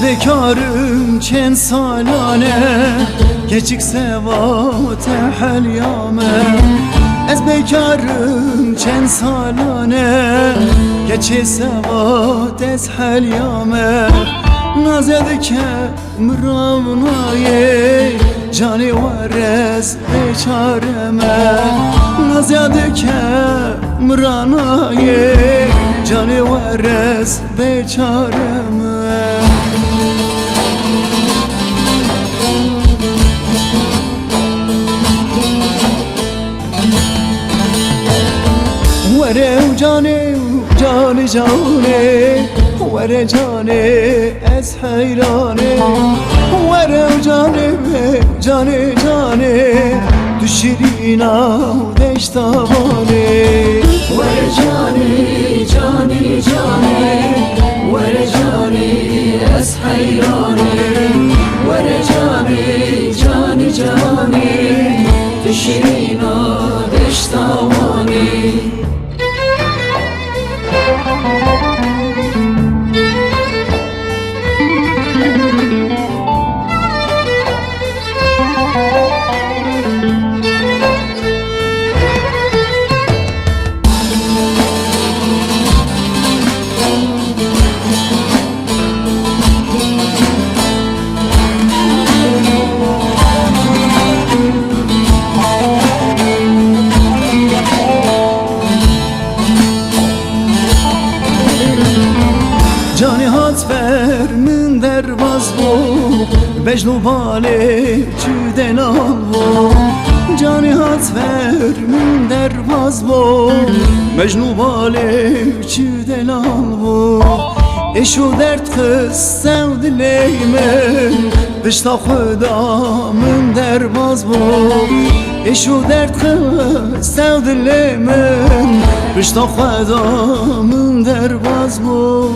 bekarım çend salane geçik sevate helyame. Ez bekarım çend salane geçik sevate ez helyame. Nazedike mravnaye cani vares beçareme. Nazedike mravnaye cani vares beçareme. Vere cani cani cani vere cani ez heyrane. Vere cani cani cani düşirina deştavane. Vere cani cani cani vere cani ez heyrane. Vere cani cani cani düşirina deştavane. Cani hat ver min derbaz bu Bejnu bale çüden al bu. Cani hat ver min derbaz bu Mecnu bale çüden al bu. Eşu dert kız sevdileyme Bişta xuda min derbaz bu. Eşu dert kız sevdileyme Bişta xuda min derbaz bu.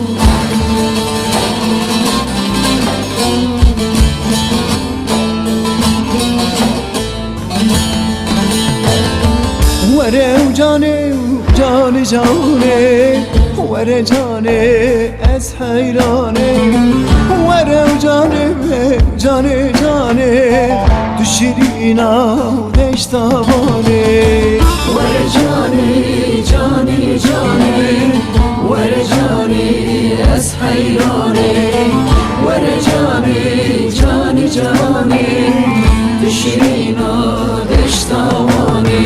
Vere cani cani cani vere cani ez heyrane. Vere cani cani cani düşirina deştavane. Vere cani cani cani vere cani ez heyrane. Vere cani cani cani düşirina deştavane.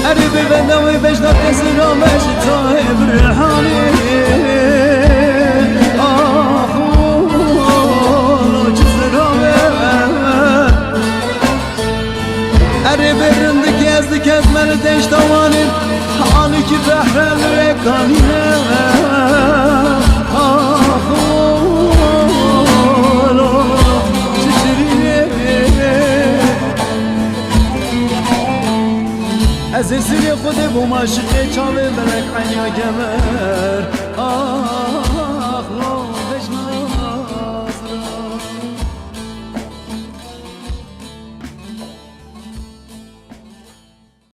Erbi bendavi bejdat esra mecta ebrihani. Ah o cizrame. Erbi rindik ezdik ezmeni deştavani. Hani ki behrel rekanine. Ah o Ezesini خود بوم عاشق چاوه بلک عینیا گمر.